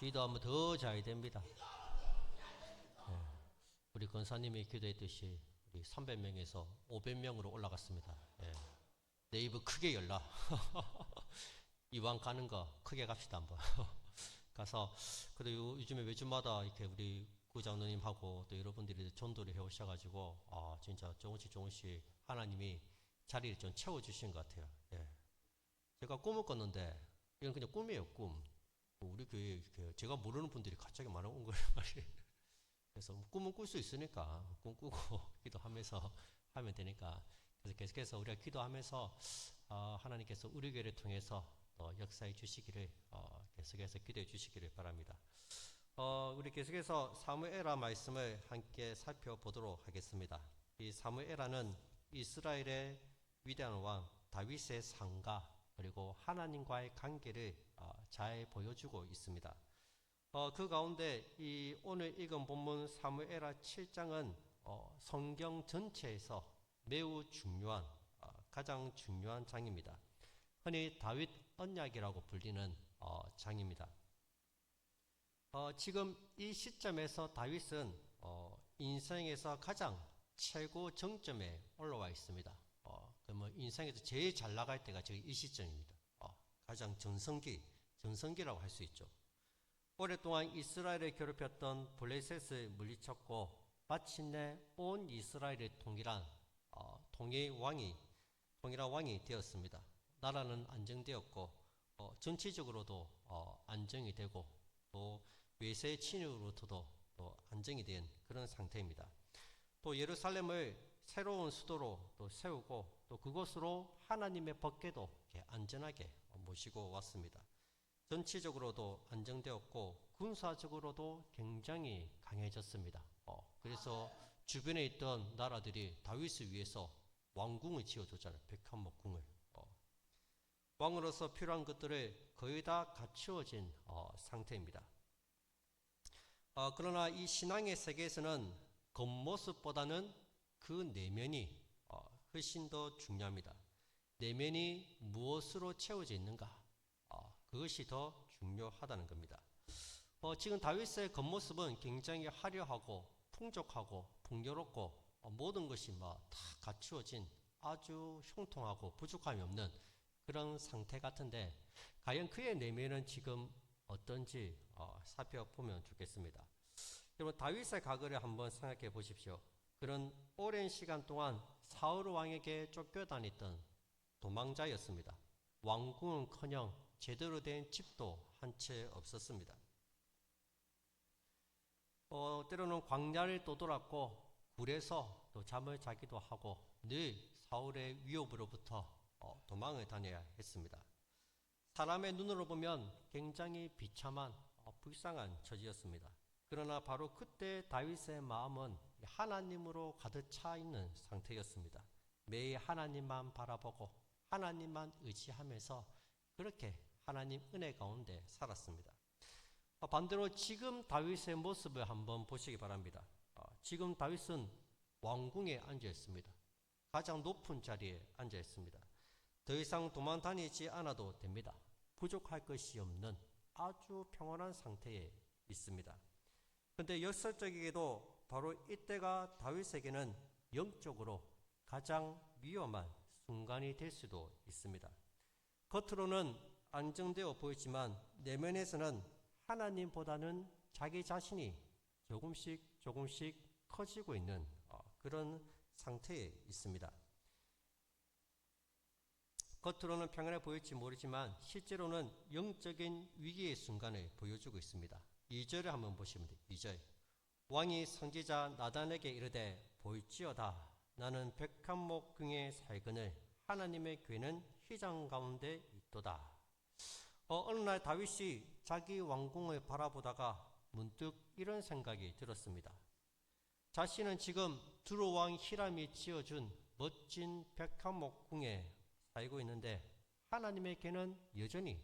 기도하면 더 잘 됩니다. 예, 우리 권사님이 기도했듯이 우리 300명에서 500명으로 올라갔습니다. 예, 네이버 크게 열라. 이왕 가는 거 크게 갑시다 한번. 가서 그리고 요즘에 매주마다 이렇게 우리 구장로님하고 또 여러분들이 전도를 해오셔가지고 진짜 조금씩 하나님이 자리를 좀 채워주신 것 같아요. 예. 제가 꿈을 꿨는데 이건 그냥 꿈이에요, 꿈. 우리 교회에 이렇게 제가 모르는 분들이 갑자기 많이 온 거란 말이에요. 그래서 꿈은 꿀 수 있으니까 꿈 꾸고 기도하면서 하면 되니까, 그래서 계속해서 우리가 기도하면서 하나님께서 우리 교회를 통해서 역사해 주시기를 계속해서 기도해 주시기를 바랍니다. 우리 계속해서 사무엘하 말씀을 함께 살펴보도록 하겠습니다. 이 사무엘하는 이스라엘의 위대한 왕 다윗의 상가 그리고 하나님과의 관계를 잘 보여주고 있습니다. 그 가운데 이 오늘 읽은 본문 사무엘하 7장은 성경 전체에서 매우 중요한 가장 중요한 장입니다. 흔히 다윗 언약이라고 불리는 장입니다. 지금 이 시점에서 다윗은 인생에서 가장 최고 정점에 올라와 있습니다. 그러면 인생에서 제일 잘 나갈 때가 지금 이 시점입니다. 가장 전성기라고 할 수 있죠. 오랫동안 이스라엘을 괴롭혔던 블레셋을 물리쳤고 마침내 온 이스라엘을 통일한 통일한 왕이 되었습니다. 나라는 안정되었고 정치적으로도 안정이 되고 또 외세 침입으로부터도 또 안정이 된 그런 상태입니다. 또 예루살렘을 새로운 수도로 또 세우고 또 그곳으로 하나님의 법궤도 안전하게 모시고 왔습니다. 정치적으로도 안정되었고 군사적으로도 굉장히 강해졌습니다. 그래서 주변에 있던 나라들이 다윗을 위해서 왕궁을 지어줬잖아요. 백한목궁을. 왕으로서 필요한 것들을 거의 다 갖추어진 상태입니다. 그러나 이 신앙의 세계에서는 겉모습보다는 그 내면이 훨씬 더 중요합니다. 내면이 무엇으로 채워져 있는가, 그것이 더 중요하다는 겁니다. 지금 다윗의 겉모습은 굉장히 화려하고 풍족하고 풍요롭고 모든 것이 다 갖추어진 아주 형통하고 부족함이 없는 그런 상태 같은데, 과연 그의 내면은 지금 어떤지 살펴보면 좋겠습니다. 여러분, 다윗의 과거를 한번 생각해 보십시오. 그런 오랜 시간 동안 사울 왕에게 쫓겨다녔던 도망자였습니다. 왕궁은커녕 제대로 된 집도 한 채 없었습니다. 때로는 광야를 떠돌았고 굴에서 또 잠을 자기도 하고 늘 사울의 위협으로부터 도망을 다녀야 했습니다. 사람의 눈으로 보면 굉장히 비참한 불쌍한 처지였습니다. 그러나 바로 그때 다윗의 마음은 하나님으로 가득 차 있는 상태였습니다. 매일 하나님만 바라보고 하나님만 의지하면서 그렇게 하나님 은혜 가운데 살았습니다. 반대로 지금 다윗의 모습을 한번 보시기 바랍니다. 지금 다윗은 왕궁에 앉아 있습니다. 가장 높은 자리에 앉아 있습니다. 더 이상 도망 다니지 않아도 됩니다. 부족할 것이 없는 아주 평온한 상태에 있습니다. 그런데 역설적이게도 바로 이때가 다윗에게는 영적으로 가장 위험한 순간이 될 수도 있습니다. 겉으로는 안정되어 보이지만 내면에서는 하나님보다는 자기 자신이 조금씩 커지고 있는 그런 상태에 있습니다. 겉으로는 평안해 보일지 모르지만 실제로는 영적인 위기의 순간을 보여주고 있습니다. 2절을 한번 보시면 돼요. 2절. 왕이 선지자 나단에게 이르되 볼지어다 나는 백한목궁에 살거늘 하나님의 궤는 휘장 가운데 있도다. 어느 날 다윗이 자기 왕궁을 바라보다가 문득 이런 생각이 들었습니다. 자신은 지금 두로왕 히람이 지어준 멋진 백한목궁에 살고 있는데 하나님의 궤는 여전히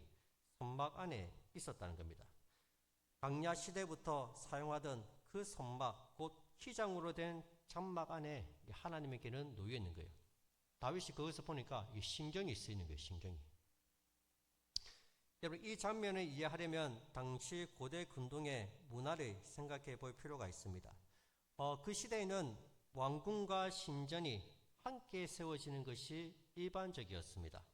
선막 안에 있었다는 겁니다. 광야 시대부터 사용하던 그 선막, 곧 휘장으로 된 장막 안에 하나님의 궤는 놓여 있는 거예요. 다윗이 거기서 보니까 신경이 쓰이는 거예요. 신경이. 여러분, 이 장면을 이해하려면 당시 고대 근동의 문화를 생각해 볼 필요가 있습니다. 그 시대에는 왕궁과 신전이 함께 세워지는 것이 일반적이었습니다.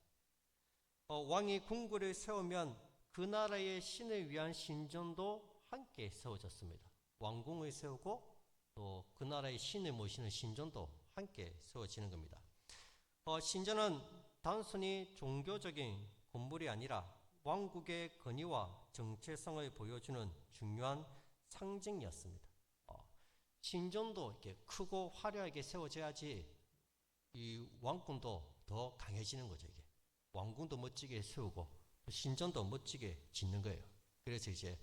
왕이 궁궐을 세우면 그 나라의 신을 위한 신전도 함께 세워졌습니다. 왕궁을 세우고 또 그 나라의 신을 모시는 신전도 함께 세워지는 겁니다. 신전은 단순히 종교적인 건물이 아니라 왕국의 권위와 정체성을 보여주는 중요한 상징이었습니다. 신전도 이렇게 크고 화려하게 세워져야지 이 왕궁도 더 강해지는 거죠. 이게 왕궁도 멋지게 세우고 신전도 멋지게 짓는 거예요. 그래서 이제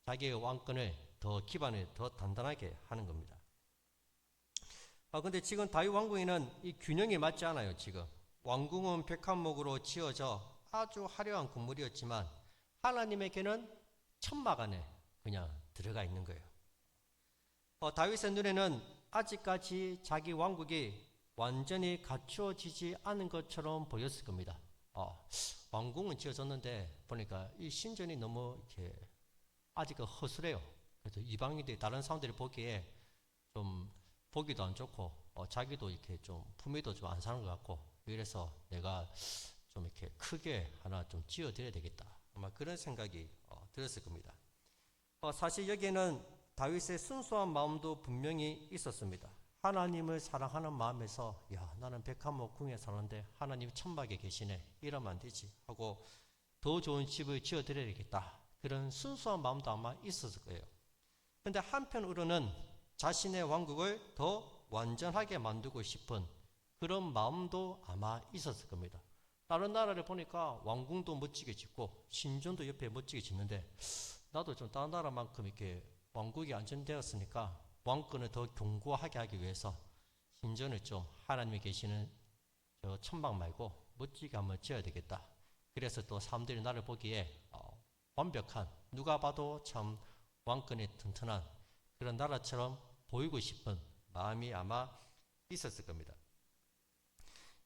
자기의 왕권을 더 기반을 더 단단하게 하는 겁니다. 근데 지금 다윗 왕궁에는 이 균형이 맞지 않아요. 지금 왕궁은 백합목으로 지어져 아주 화려한 건물이었지만 하나님에게는 천막 안에 그냥 들어가 있는 거예요. 다윗의 눈에는 아직까지 자기 왕국이 완전히 갖추어지지 않은 것처럼 보였을 겁니다. 왕궁은 지어졌는데 보니까 이 신전이 너무 이렇게 아직 허술해요. 그래서 이방인들이 다른 사람들이 보기에 좀 보기도 안 좋고 자기도 이렇게 좀 품위도 좀 안 사는 것 같고, 이래서 내가 좀 이렇게 크게 하나 좀 지어드려야 되겠다, 아마 그런 생각이 들었을 겁니다. 사실 여기에는 다윗의 순수한 마음도 분명히 있었습니다. 하나님을 사랑하는 마음에서 나는 백합목 궁에 사는데 하나님 천막에 계시네, 이러면 안 되지 하고 더 좋은 집을 지어드려야겠다, 그런 순수한 마음도 아마 있었을 거예요. 그런데 한편으로는 자신의 왕국을 더 완전하게 만들고 싶은 그런 마음도 아마 있었을 겁니다. 다른 나라를 보니까 왕궁도 멋지게 짓고 신전도 옆에 멋지게 짓는데 나도 좀 다른 나라만큼 이렇게 왕국이 안전되었으니까 왕권을 더 견고하게 하기 위해서 신전을 좀 하나님이 계시는 저 천막 말고 멋지게 한번 지어야 되겠다. 그래서 또 사람들이 나를 보기에 완벽한, 누가 봐도 참 왕권이 튼튼한 그런 나라처럼 보이고 싶은 마음이 아마 있었을 겁니다.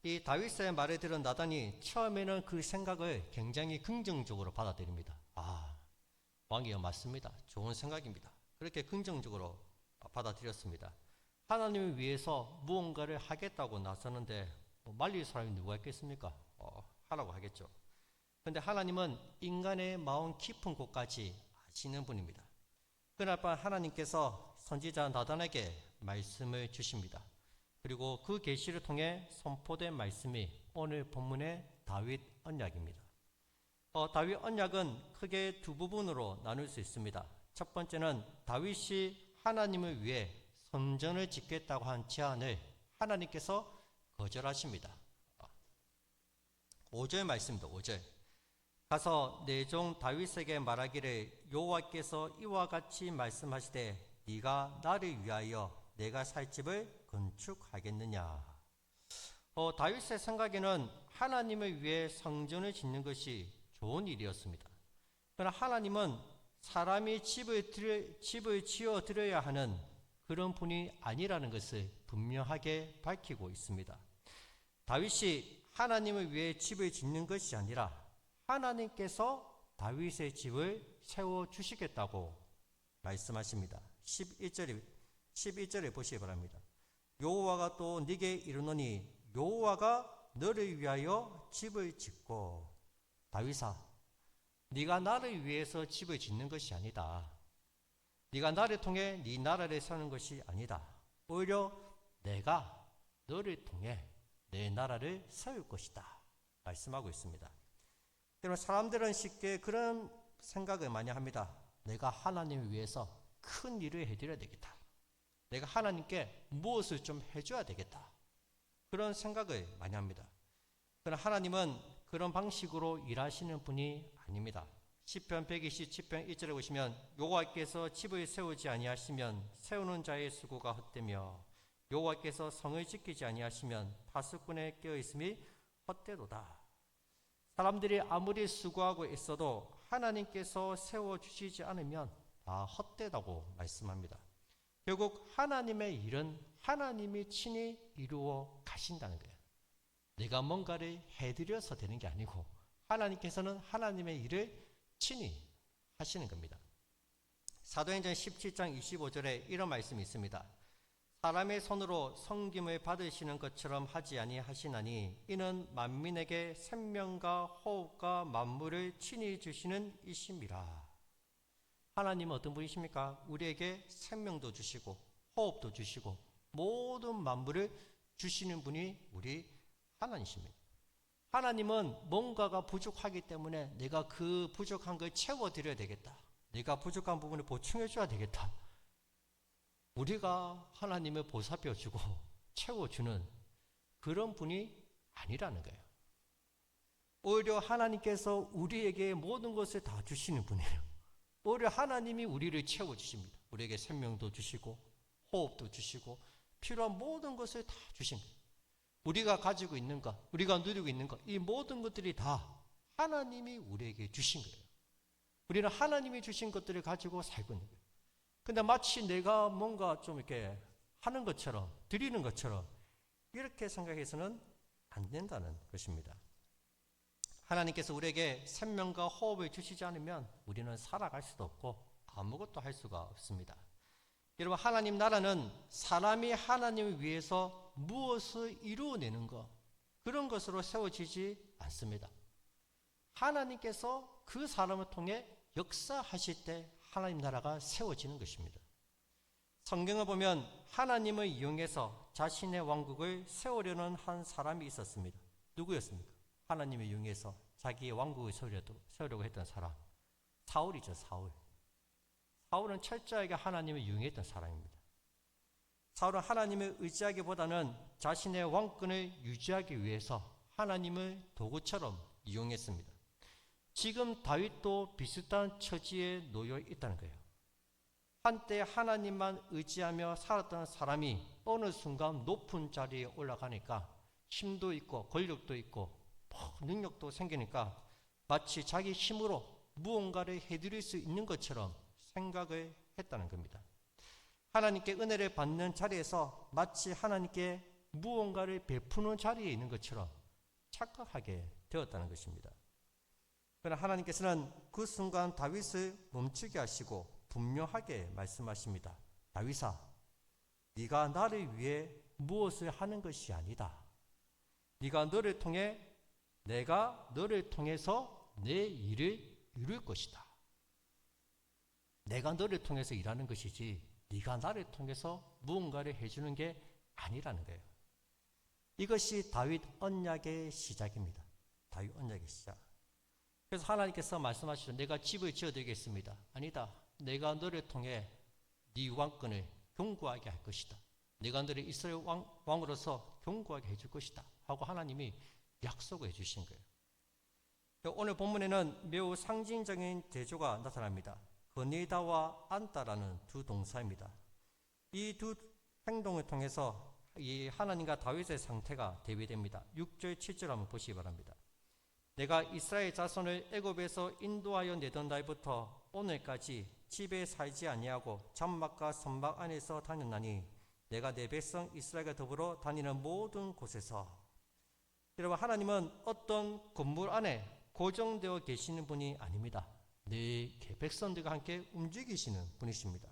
이 다윗의 말을 들은 나단이 처음에는 그 생각을 굉장히 긍정적으로 받아들입니다. 왕이여 맞습니다. 좋은 생각입니다. 그렇게 긍정적으로 받아들였습니다. 하나님을 위해서 무언가를 하겠다고 나서는데 말릴 사람이 누가 있겠습니까? 하라고 하겠죠. 그런데 하나님은 인간의 마음 깊은 곳까지 아시는 분입니다. 그날 밤 하나님께서 선지자 나단에게 말씀을 주십니다. 그리고 그 계시를 통해 선포된 말씀이 오늘 본문의 다윗 언약입니다. 다윗 언약은 크게 두 부분으로 나눌 수 있습니다. 첫 번째는 다윗이 하나님을 위해 성전을 짓겠다고 한 제안을 하나님께서 거절하십니다. 5절 말씀입니다. 5절. 가서 내 종 다윗에게 말하기를 여호와께서 이와 같이 말씀하시되 네가 나를 위하여 내가 살 집을 건축하겠느냐. 다윗의 생각에는 하나님을 위해 성전을 짓는 것이 좋은 일이었습니다. 그러나 하나님은 사람이 집을 지어 드려야 하는 그런 분이 아니라는 것을 분명하게 밝히고 있습니다. 다윗이 하나님을 위해 집을 짓는 것이 아니라 하나님께서 다윗의 집을 세워주시겠다고 말씀하십니다. 11절에 보시기 바랍니다. 여호와가 또 네게 이르노니 여호와가 너를 위하여 집을 짓고. 다윗아, 네가 나를 위해서 집을 짓는 것이 아니다. 네가 나를 통해 네 나라를 세우는 것이 아니다. 오히려 내가 너를 통해 내 나라를 세울 것이다 말씀하고 있습니다. 여러분, 사람들은 쉽게 그런 생각을 많이 합니다. 내가 하나님을 위해서 큰 일을 해드려야 되겠다. 내가 하나님께 무엇을 좀 해줘야 되겠다. 그런 생각을 많이 합니다. 그러나 하나님은 그런 방식으로 일하시는 분이 아닙니다. 시편 127편 1절에 보시면 여호와께서 집을 세우지 아니하시면 세우는 자의 수고가 헛되며 여호와께서 성을 지키지 아니하시면 파수꾼의 깨어있음이 헛되도다. 사람들이 아무리 수고하고 있어도 하나님께서 세워주시지 않으면 다 헛되다고 말씀합니다. 결국 하나님의 일은 하나님이 친히 이루어 가신다는 거예요. 내가 뭔가를 해드려서 되는 게 아니고 하나님께서는 하나님의 일을 친히 하시는 겁니다. 사도행전 17장 25절에 이런 말씀이 있습니다. 사람의 손으로 섬김을 받으시는 것처럼 하지 아니하시나니 이는 만민에게 생명과 호흡과 만물을 친히 주시는 이심이라. 하나님은 어떤 분이십니까? 우리에게 생명도 주시고 호흡도 주시고 모든 만물을 주시는 분이 우리 하나님이십니다. 하나님은 뭔가가 부족하기 때문에 내가 그 부족한 걸 채워드려야 되겠다. 내가 부족한 부분을 보충해 줘야 되겠다. 우리가 하나님을 보살펴주고 채워주는 그런 분이 아니라는 거예요. 오히려 하나님께서 우리에게 모든 것을 다 주시는 분이에요. 오히려 하나님이 우리를 채워주십니다. 우리에게 생명도 주시고 호흡도 주시고 필요한 모든 것을 다 주신 거예요. 우리가 가지고 있는 것, 우리가 누리고 있는 것, 이 모든 것들이 다 하나님이 우리에게 주신 거예요. 우리는 하나님이 주신 것들을 가지고 살고 있는 거예요. 근데 마치 내가 뭔가 좀 이렇게 하는 것처럼, 드리는 것처럼 이렇게 생각해서는 안 된다는 것입니다. 하나님께서 우리에게 생명과 호흡을 주시지 않으면 우리는 살아갈 수도 없고 아무것도 할 수가 없습니다. 여러분, 하나님 나라는 사람이 하나님을 위해서 무엇을 이루어내는 것, 그런 것으로 세워지지 않습니다. 하나님께서 그 사람을 통해 역사하실 때 하나님 나라가 세워지는 것입니다. 성경을 보면 하나님을 이용해서 자신의 왕국을 세우려는 한 사람이 있었습니다. 누구였습니까? 하나님을 이용해서 자기의 왕국을 세우려고 했던 사람, 사울이죠. 사울은 철저하게 하나님을 이용했던 사람입니다. 사울은 하나님을 의지하기보다는 자신의 왕권을 유지하기 위해서 하나님을 도구처럼 이용했습니다. 지금 다윗도 비슷한 처지에 놓여 있다는 거예요. 한때 하나님만 의지하며 살았던 사람이 어느 순간 높은 자리에 올라가니까 힘도 있고 권력도 있고 능력도 생기니까 마치 자기 힘으로 무언가를 해드릴 수 있는 것처럼 생각을 했다는 겁니다. 하나님께 은혜를 받는 자리에서 마치 하나님께 무언가를 베푸는 자리에 있는 것처럼 착각하게 되었다는 것입니다. 그러나 하나님께서는 그 순간 다윗을 멈추게 하시고 분명하게 말씀하십니다. 다윗아, 네가 나를 위해 무엇을 하는 것이 아니다. 네가 너를 통해 내가 너를 통해서 내 일을 이룰 것이다. 내가 너를 통해서 일하는 것이지 네가 나를 통해서 무언가를 해주는 게 아니라는 거예요. 이것이 다윗 언약의 시작입니다. 다윗 언약의 시작. 그래서 하나님께서 말씀하시죠. 내가 집을 지어드리겠습니다. 아니다. 내가 너를 통해 네 왕권을 견고하게 할 것이다. 내가 너를 이스라엘 왕으로서 견고하게 해줄 것이다. 하고 하나님이 약속을 해주신 거예요. 오늘 본문에는 매우 상징적인 대조가 나타납니다. 거니다와 안다라는 두 동사입니다. 이 두 행동을 통해서 이 하나님과 다윗의 상태가 대비됩니다. 6절 7절 한번 보시기 바랍니다. 내가 이스라엘 자손을 애굽에서 인도하여 내던 날부터 오늘까지 집에 살지 아니하고 장막과 선막 안에서 다녔나니 내가 내 백성 이스라엘과 더불어 다니는 모든 곳에서. 여러분, 하나님은 어떤 건물 안에 고정되어 계시는 분이 아닙니다. 내 백성들과 함께 움직이시는 분이십니다.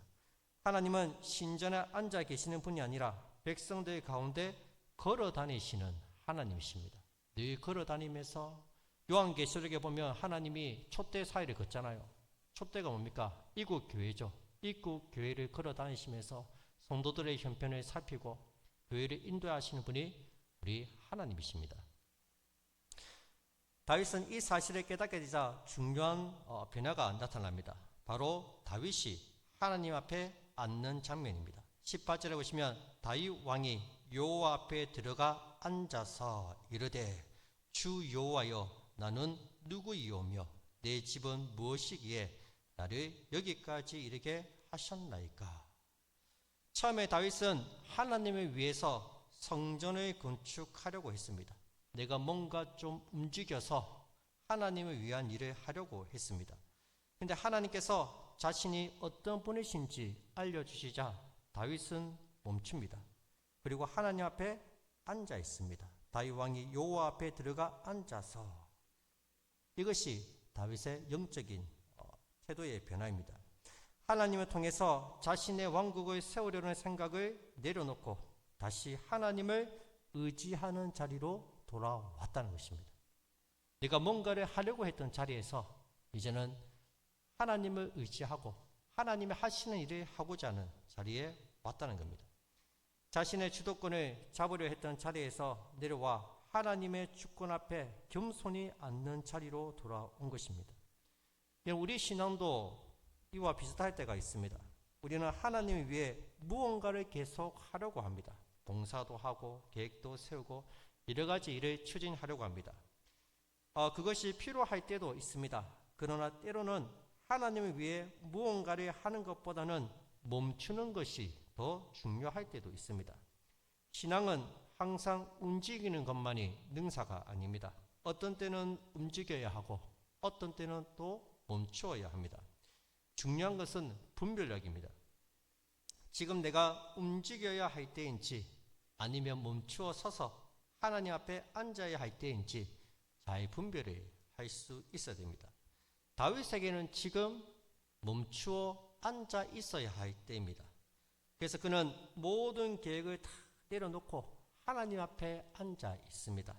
하나님은 신전에 앉아 계시는 분이 아니라 백성들 가운데 걸어 다니시는 하나님이십니다. 늘 걸어 다니면서 요한계시록에 보면 하나님이 촛대 사이를 걷잖아요. 촛대가 뭡니까? 이국 교회죠. 이국 교회를 걸어 다니시면서 성도들의 형편을 살피고 교회를 인도하시는 분이 우리 하나님이십니다. 다윗은 이 사실을 깨닫게 되자 중요한 변화가 나타납니다. 바로 다윗이 하나님 앞에 앉는 장면입니다. 18절에 보시면 다윗 왕이 여호와 앞에 들어가 앉아서 이르되 주 여호와여, 나는 누구이오며 내 집은 무엇이기에 나를 여기까지 이르게 하셨나이까. 처음에 다윗은 하나님을 위해서 성전을 건축하려고 했습니다. 내가 뭔가 좀 움직여서 하나님을 위한 일을 하려고 했습니다. 그런데 하나님께서 자신이 어떤 분이신지 알려주시자 다윗은 멈춥니다. 그리고 하나님 앞에 앉아 있습니다. 다윗 왕이 여호와 앞에 들어가 앉아서. 이것이 다윗의 영적인 태도의 변화입니다. 하나님을 통해서 자신의 왕국을 세우려는 생각을 내려놓고 다시 하나님을 의지하는 자리로 돌아왔다는 것입니다. 내가 뭔가를 하려고 했던 자리에서 이제는 하나님을 의지하고 하나님이 하시는 일을 하고자 하는 자리에 왔다는 겁니다. 자신의 주도권을 잡으려 했던 자리에서 내려와 하나님의 주권 앞에 겸손히 앉는 자리로 돌아온 것입니다. 우리 신앙도 이와 비슷할 때가 있습니다. 우리는 하나님을 위해 무언가를 계속 하려고 합니다. 봉사도 하고 계획도 세우고 여러 가지 일을 추진하려고 합니다. 그것이 필요할 때도 있습니다. 그러나 때로는 하나님을 위해 무언가를 하는 것보다는 멈추는 것이 더 중요할 때도 있습니다. 신앙은 항상 움직이는 것만이 능사가 아닙니다. 어떤 때는 움직여야 하고 어떤 때는 또 멈추어야 합니다. 중요한 것은 분별력입니다. 지금 내가 움직여야 할 때인지 아니면 멈추어 서서 하나님 앞에 앉아야 할 때인지 잘 분별을 할 수 있어야 됩니다. 다윗에게는 지금 멈추어 앉아 있어야 할 때입니다. 그래서 그는 모든 계획을 다 내려놓고 하나님 앞에 앉아 있습니다.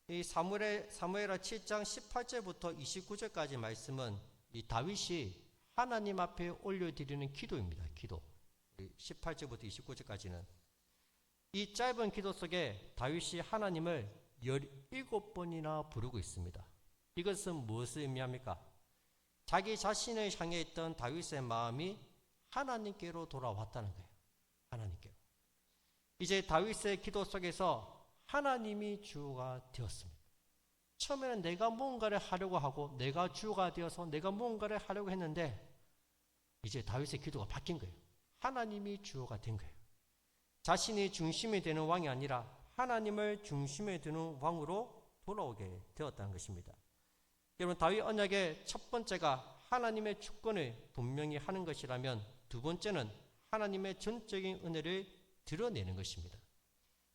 이 사무엘하 7장 18절부터 29절까지 말씀은 이 다윗이 하나님 앞에 올려드리는 기도입니다. 기도. 18절부터 29절까지는 이 짧은 기도 속에 다윗이 하나님을 17번이나 부르고 있습니다. 이것은 무엇을 의미합니까? 자기 자신을 향해 있던 다윗의 마음이 하나님께로 돌아왔다는 거예요. 하나님께로. 이제 다윗의 기도 속에서 하나님이 주가 되었습니다. 처음에는 내가 무언가를 하려고 하고 내가 주가 되어서 내가 무언가를 하려고 했는데 이제 다윗의 기도가 바뀐 거예요. 하나님이 주가 된 거예요. 자신이 중심이 되는 왕이 아니라 하나님을 중심에 두는 왕으로 돌아오게 되었다는 것입니다. 여러분, 다윗 언약의 첫 번째가 하나님의 주권을 분명히 하는 것이라면 두 번째는 하나님의 전적인 은혜를 드러내는 것입니다.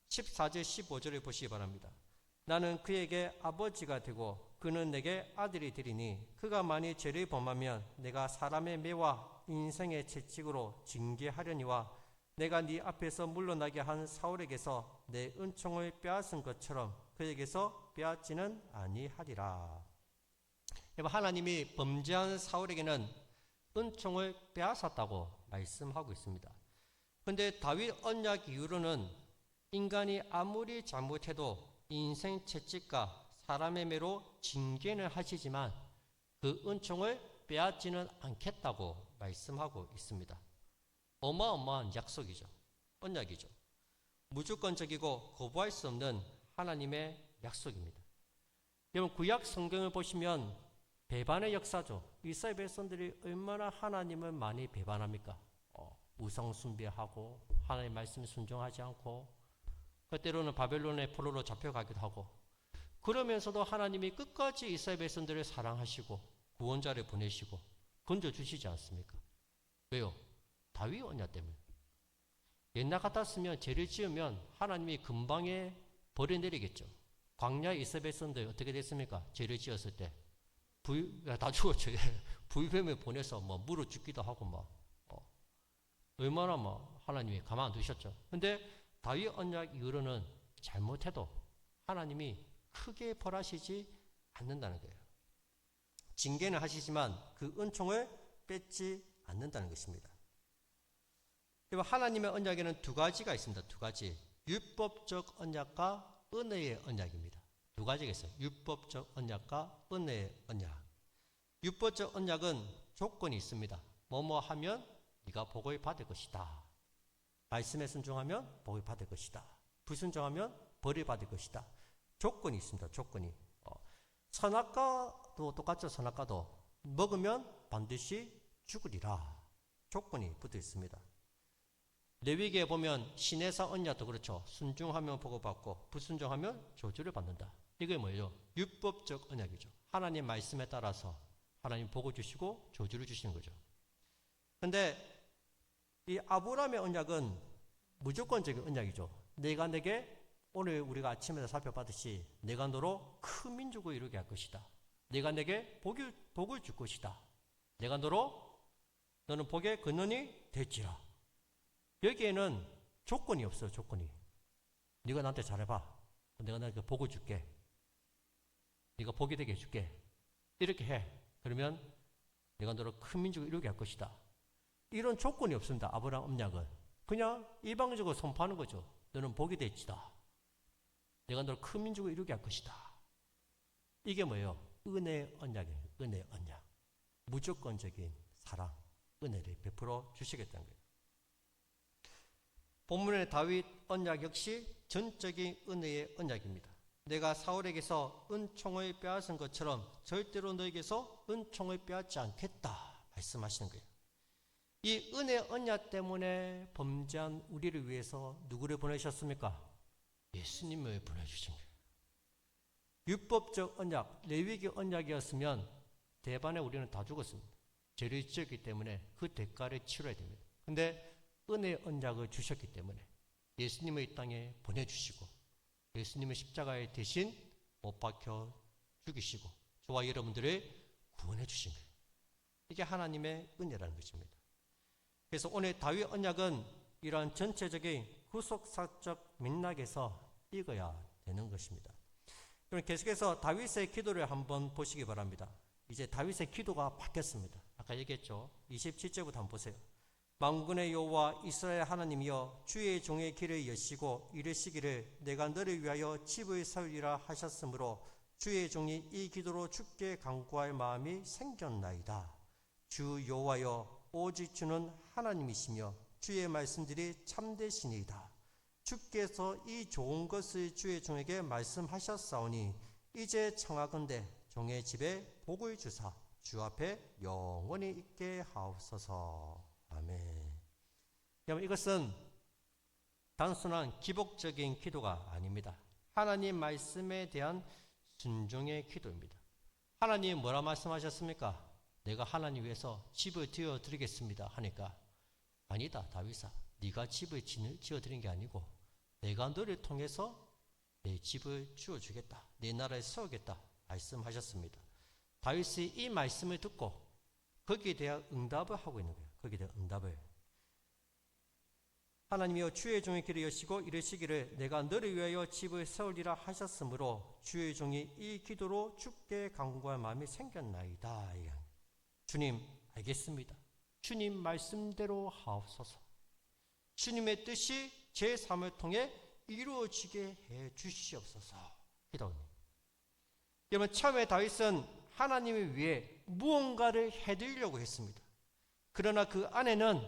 14절 15절을 보시기 바랍니다. 나는 그에게 아버지가 되고 그는 내게 아들이 되리니 그가 만일 죄를 범하면 내가 사람의 매와 인생의 채찍으로 징계하려니와 내가 네 앞에서 물러나게 한 사울에게서 내 은총을 빼앗은 것처럼 그에게서 빼앗지는 아니하리라. 하나님이 범죄한 사울에게는 은총을 빼앗았다고 말씀하고 있습니다. 그런데 다윗 언약 이후로는 인간이 아무리 잘못해도 인생 채찍과 사람의 매로 징계는 하시지만 그 은총을 빼앗지는 않겠다고 말씀하고 있습니다. 어마어마한 약속이죠. 언약이죠. 무조건적이고 거부할 수 없는 하나님의 약속입니다. 여러분, 구약 성경을 보시면 배반의 역사죠. 이스라엘 백성들이 얼마나 하나님을 많이 배반합니까? 우상 숭배하고 하나님의 말씀에 순종하지 않고 때로는 바벨론의 포로로 잡혀가기도 하고 그러면서도 하나님이 끝까지 이스라엘 백성들을 사랑하시고 구원자를 보내시고 건져주시지 않습니까? 왜요? 다윗 언약 때문에. 옛날 같았으면 죄를 지으면 하나님이 금방에 벌을 내리겠죠. 광야의 이스라엘 백성들 어떻게 됐습니까? 죄를 지었을 때 다 죽었죠. 부유뱀을 보내서 물어 죽기도 하고 얼마나 하나님이 가만 안 두셨죠. 근데 다윗 언약 이후로는 잘못해도 하나님이 크게 벌하시지 않는다는 거예요. 징계는 하시지만 그 은총을 뺏지 않는다는 것입니다. 하나님의 언약에는 두 가지가 있습니다. 두 가지. 율법적 언약과 은혜의 언약입니다. 두 가지가 있어요. 율법적 언약과 은혜의 언약. 율법적 언약은 조건이 있습니다. 뭐뭐 하면 네가 복을 받을 것이다. 말씀에 순종하면 복을 받을 것이다. 불순종하면 벌을 받을 것이다. 조건이 있습니다. 조건이. 선악과도 똑같죠. 선악과도 먹으면 반드시 죽으리라. 조건이 붙어 있습니다. 레위기에 보면 시내사 언약도 그렇죠. 순종하면 복을 받고 불순종하면 저주를 받는다. 이게 뭐예요? 율법적 언약이죠. 하나님 말씀에 따라서 하나님 복을 주시고 저주를 주시는 거죠. 그런데 이 아브라함의 언약은 무조건적인 언약이죠. 내가 내게 오늘 우리가 아침에 살펴봤듯이 내가 너로 큰 민족을 이루게 할 것이다. 내가 내게 복을 줄 것이다. 내가 너는 복의 근원이 될지라. 여기에는 조건이 없어요. 조건이. 네가 나한테 잘해봐. 내가 너에게 복을 줄게. 네가 복이 되게 해줄게. 이렇게 해. 그러면 내가 너를 큰 민족을 이루게 할 것이다. 이런 조건이 없습니다. 아브라함 언약은. 그냥 일방적으로 선포하는 거죠. 너는 복이 될지다. 내가 너를 큰 민족을 이루게 할 것이다. 이게 뭐예요? 은혜의 언약이에요. 은혜의 언약. 무조건적인 사랑, 은혜를 베풀어 주시겠다는 거예요. 본문의 다윗 언약 역시 전적인 은혜의 언약입니다. 내가 사울에게서 은총을 빼앗은 것처럼 절대로 너에게서 은총을 빼앗지 않겠다 말씀하시는 거예요. 이 은혜 언약 때문에 범죄한 우리를 위해서 누구를 보내셨습니까? 예수님을 보내주신 거예요. 율법적 언약, 레위기 언약이었으면 대반에 우리는 다 죽었습니다. 죄를 지었기 때문에 그 대가를 치러야 됩니다. 근데 은혜 언약을 주셨기 때문에 예수님을 이 땅에 보내주시고 예수님의 십자가에 대신 못 박혀 죽이시고 저와 여러분들을 구원해 주신 거예요. 이게 하나님의 은혜라는 것입니다. 그래서 오늘 다윗 언약은 이러한 전체적인 구속사적 맥락에서 읽어야 되는 것입니다. 그럼 계속해서 다윗의 기도를 한번 보시기 바랍니다. 이제 다윗의 기도가 바뀌었습니다. 아까 얘기했죠. 27절부터 한번 보세요. 만군의 여호와 이스라엘 하나님이여 주의 종의 길을 여시고 이르시기를 내가 너를 위하여 집을 세우리라 하셨으므로 주의 종이 이 기도로 주께 간구할 마음이 생겼나이다. 주 여호와여 오직 주는 하나님이시며 주의 말씀들이 참되시니이다. 주께서 이 좋은 것을 주의 종에게 말씀하셨사오니 이제 청하건대 종의 집에 복을 주사 주 앞에 영원히 있게 하옵소서. 아멘. 여러분, 이것은 단순한 기복적인 기도가 아닙니다. 하나님 말씀에 대한 순종의 기도입니다. 하나님 뭐라 말씀하셨습니까? 내가 하나님 위해서 집을 지어드리겠습니다 하니까 아니다 다윗아, 네가 집을 지어드린 게 아니고 내가 너를 통해서 내 집을 지어주겠다, 내 나라를 세우겠다 말씀하셨습니다. 다윗이 이 말씀을 듣고 거기에 대한 응답을 하고 있는 거예요. 거기에 대한 응답을. 하나님이여 주의 종의 길을 여시고 이르시기를 내가 너를 위하여 집을 세우리라 하셨으므로 주의 종이 이 기도로 주께 간구할 마음이 생겼나이다. 주님 알겠습니다. 주님 말씀대로 하옵소서. 주님의 뜻이 제 삶을 통해 이루어지게 해 주시옵소서. 기도합니다. 여러분, 처음에 다윗은 하나님을 위해 무언가를 해드리려고 했습니다. 그러나 그 안에는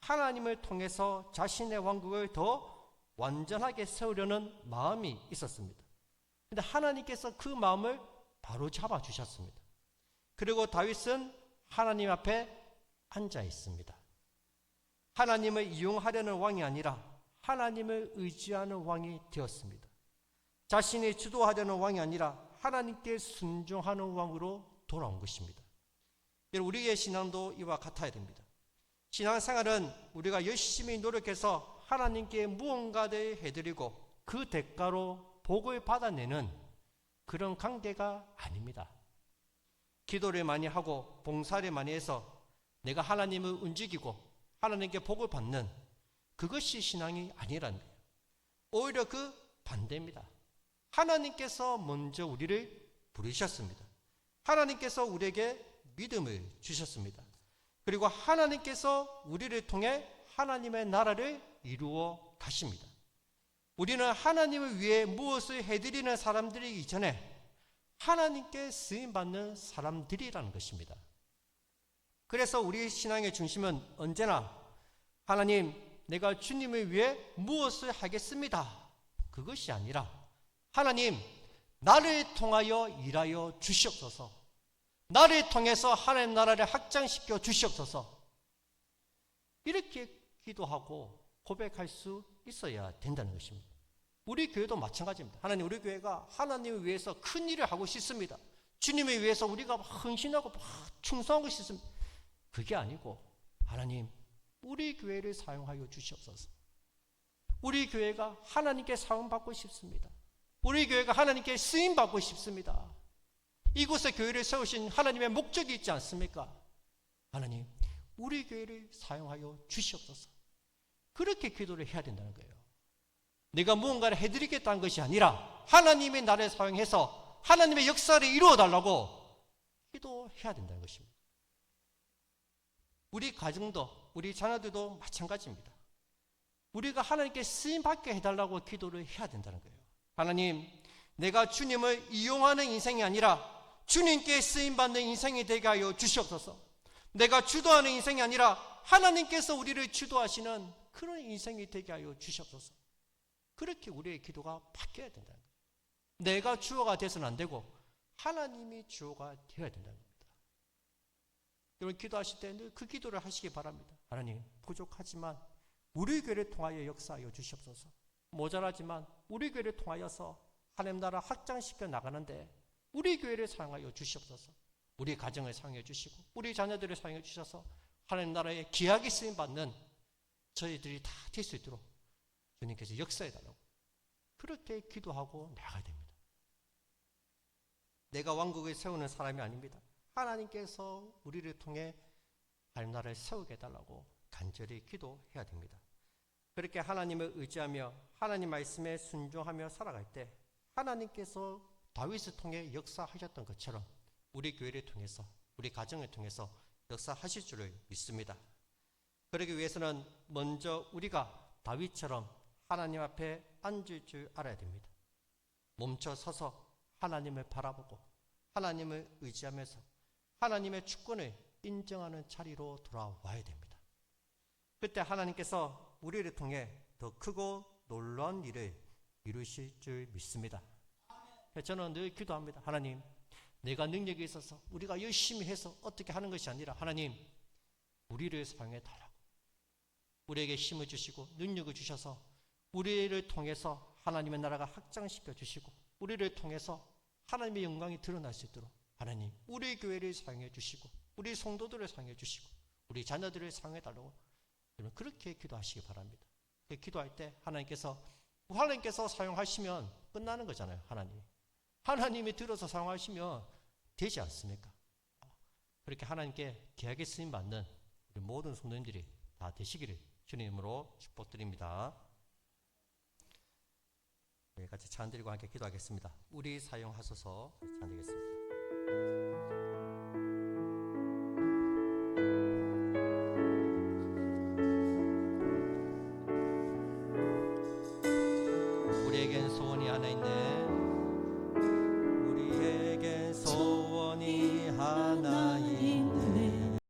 하나님을 통해서 자신의 왕국을 더 완전하게 세우려는 마음이 있었습니다. 그런데 하나님께서 그 마음을 바로 잡아주셨습니다. 그리고 다윗은 하나님 앞에 앉아 있습니다. 하나님을 이용하려는 왕이 아니라 하나님을 의지하는 왕이 되었습니다. 자신이 주도하려는 왕이 아니라 하나님께 순종하는 왕으로 돌아온 것입니다. 우리의 신앙도 이와 같아야 됩니다. 신앙생활은 우리가 열심히 노력해서 하나님께 무언가를 해드리고 그 대가로 복을 받아내는 그런 관계가 아닙니다. 기도를 많이 하고 봉사를 많이 해서 내가 하나님을 움직이고 하나님께 복을 받는 그것이 신앙이 아니라는 거예요. 오히려 그 반대입니다. 하나님께서 먼저 우리를 부르셨습니다. 하나님께서 우리에게 믿음을 주셨습니다. 그리고 하나님께서 우리를 통해 하나님의 나라를 이루어 가십니다. 우리는 하나님을 위해 무엇을 해드리는 사람들이기 전에 하나님께 쓰임받는 사람들이라는 것입니다. 그래서 우리 신앙의 중심은 언제나 하나님, 내가 주님을 위해 무엇을 하겠습니다. 그것이 아니라 하나님, 나를 통하여 일하여 주시옵소서. 나를 통해서 하나님 나라를 확장시켜 주시옵소서. 이렇게 기도하고 고백할 수 있어야 된다는 것입니다. 우리 교회도 마찬가지입니다. 하나님, 우리 교회가 하나님을 위해서 큰 일을 하고 싶습니다. 주님을 위해서 우리가 헌신하고 충성하고 싶습니다. 그게 아니고 하나님, 우리 교회를 사용하여 주시옵소서. 우리 교회가 하나님께 사용받고 싶습니다. 우리 교회가 하나님께 쓰임받고 싶습니다. 이곳에 교회를 세우신 하나님의 목적이 있지 않습니까? 하나님, 우리 교회를 사용하여 주시옵소서. 그렇게 기도를 해야 된다는 거예요. 내가 무언가를 해드리겠다는 것이 아니라 하나님이 나를 사용해서 하나님의 역사를 이루어달라고 기도해야 된다는 것입니다. 우리 가정도, 우리 자녀들도 마찬가지입니다. 우리가 하나님께 쓰임받게 해달라고 기도를 해야 된다는 거예요. 하나님, 내가 주님을 이용하는 인생이 아니라 주님께 쓰임받는 인생이 되게 하여 주시옵소서. 내가 주도하는 인생이 아니라 하나님께서 우리를 주도하시는 그런 인생이 되게 하여 주시옵소서. 그렇게 우리의 기도가 바뀌어야 된다는 거예요. 내가 주어가 돼서는 안 되고 하나님이 주어가 되어야 된다는 겁니다. 여러분, 기도하실 때 늘 그 기도를 하시기 바랍니다. 하나님, 부족하지만 우리 교회를 통하여 역사하여 주시옵소서. 모자라지만 우리 교회를 통하여서 하나님 나라 확장시켜 나가는데 우리 교회를 사용하여 주시옵소서. 우리 가정을 사용해 주시고 우리 자녀들을 사용해 주셔서 하나님 나라에 귀하게 쓰임받는 저희들이 다 될 수 있도록 주님께서 역사해달라고 그렇게 기도하고 나가야 됩니다. 내가 왕국을 세우는 사람이 아닙니다. 하나님께서 우리를 통해 하나님 나라를 세우게 해달라고 간절히 기도해야 됩니다. 그렇게 하나님을 의지하며 하나님 말씀에 순종하며 살아갈 때 하나님께서 다윗을 통해 역사하셨던 것처럼 우리 교회를 통해서 우리 가정을 통해서 역사하실 줄을 믿습니다. 그러기 위해서는 먼저 우리가 다윗처럼 하나님 앞에 앉을 줄 알아야 됩니다. 멈춰 서서 하나님을 바라보고 하나님을 의지하면서 하나님의 주권을 인정하는 자리로 돌아와야 됩니다. 그때 하나님께서 우리를 통해 더 크고 놀라운 일을 이루실 줄 믿습니다. 저는 늘 기도합니다. 하나님, 내가 능력이 있어서 우리가 열심히 해서 어떻게 하는 것이 아니라 하나님, 우리를 사용해 달라고 우리에게 힘을 주시고 능력을 주셔서 우리를 통해서 하나님의 나라가 확장시켜 주시고 우리를 통해서 하나님의 영광이 드러날 수 있도록 하나님, 우리 교회를 사용해 주시고 우리 성도들을 사용해 주시고 우리 자녀들을 사용해 달라고 그렇게 기도하시기 바랍니다. 기도할 때 하나님께서 사용하시면 끝나는 거잖아요. 하나님이 들어서 사용하시면 되지 않습니까? 그렇게 하나님께 귀하게 쓰임받는 우리 모든 성도님들이 다 되시기를 주님으로 축복드립니다. 네, 같이 찬 드리고 함께 기도하겠습니다. 우리 사용하소서 찬 드리겠습니다.